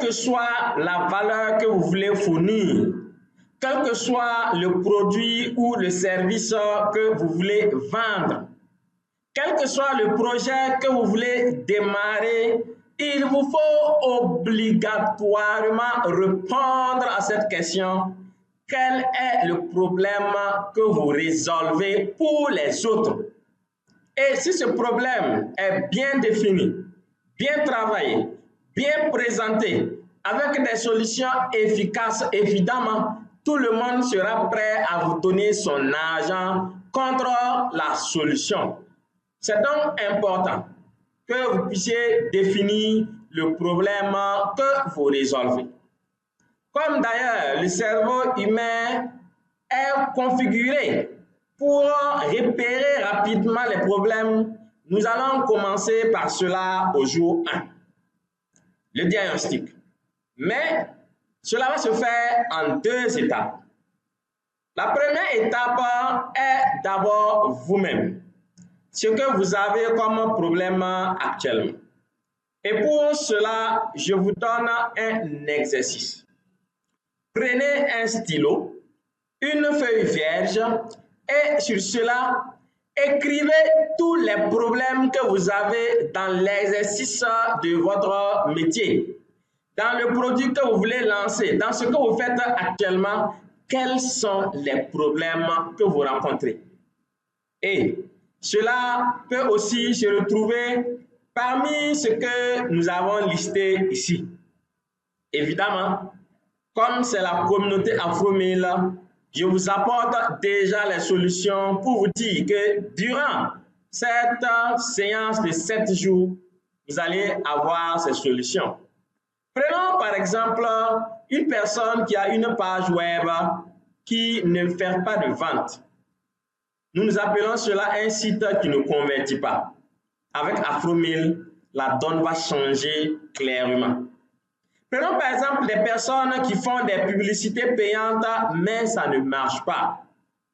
que soit la valeur que vous voulez fournir, quel que soit le produit ou le service que vous voulez vendre, quel que soit le projet que vous voulez démarrer, il vous faut obligatoirement répondre à cette question. Quel est le problème que vous résolvez pour les autres? Et si ce problème est bien défini, bien travaillé, bien présenté, avec des solutions efficaces, évidemment, tout le monde sera prêt à vous donner son argent contre la solution. C'est donc important que vous puissiez définir le problème que vous résolvez. Comme d'ailleurs le cerveau humain est configuré pour repérer rapidement les problèmes, nous allons commencer par cela au jour 1, le diagnostic. Mais cela va se faire en 2 étapes. La première étape est d'abord vous-même, ce que vous avez comme problème actuellement. Et pour cela, je vous donne un exercice. Prenez un stylo, une feuille vierge et sur cela, écrivez tous les problèmes que vous avez dans l'exercice de votre métier, dans le produit que vous voulez lancer, dans ce que vous faites actuellement, quels sont les problèmes que vous rencontrez. Et cela peut aussi se retrouver parmi ce que nous avons listé ici. Évidemment, comme c'est la communauté Afro-Mail, je vous apporte déjà les solutions pour vous dire que durant cette séance de 7 jours, vous allez avoir ces solutions. Prenons par exemple une personne qui a une page web qui ne fait pas de vente. Nous appelons cela un site qui ne convertit pas. Avec Afro-Mail, la donne va changer clairement. Prenons par exemple des personnes qui font des publicités payantes, mais ça ne marche pas.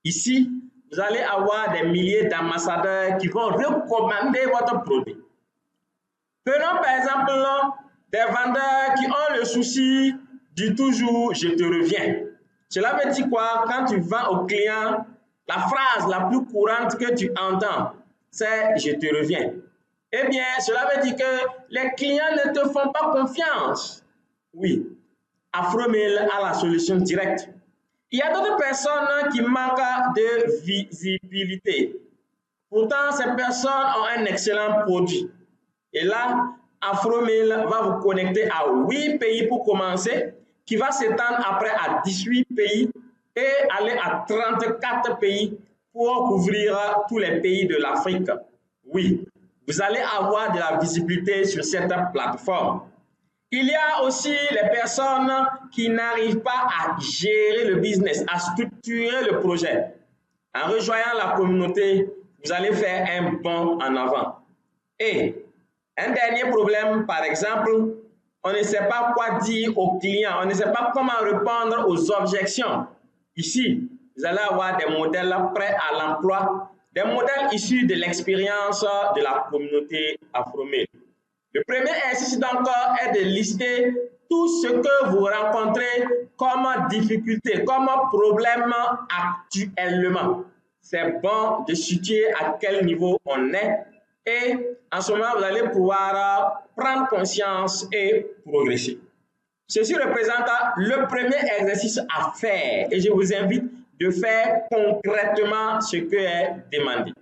Ici, vous allez avoir des milliers d'ambassadeurs qui vont recommander votre produit. Prenons par exemple des vendeurs qui ont le souci du toujours « je te reviens ». Cela veut dire quoi? Quand tu vends au client, la phrase la plus courante que tu entends, c'est « je te reviens ». Eh bien, cela veut dire que les clients ne te font pas confiance. Oui, Afro-Mail a la solution directe. Il y a d'autres personnes qui manquent de visibilité. Pourtant, ces personnes ont un excellent produit. Et là, Afro-Mail va vous connecter à 8 pays pour commencer, qui va s'étendre après à 18 pays et aller à 34 pays pour couvrir tous les pays de l'Afrique. Oui, vous allez avoir de la visibilité sur cette plateforme. Il y a aussi les personnes qui n'arrivent pas à gérer le business, à structurer le projet. En rejoignant la communauté, vous allez faire un bond en avant. Et un dernier problème, par exemple, on ne sait pas quoi dire aux clients, on ne sait pas comment répondre aux objections. Ici, vous allez avoir des modèles prêts à l'emploi, des modèles issus de l'expérience de la communauté Afro-Mail. Le premier exercice donc est de lister tout ce que vous rencontrez comme difficulté, comme problème actuellement. C'est bon de situer à quel niveau on est et en ce moment, vous allez pouvoir prendre conscience et progresser. Ceci représente le premier exercice à faire et je vous invite de faire concrètement ce qui est demandé.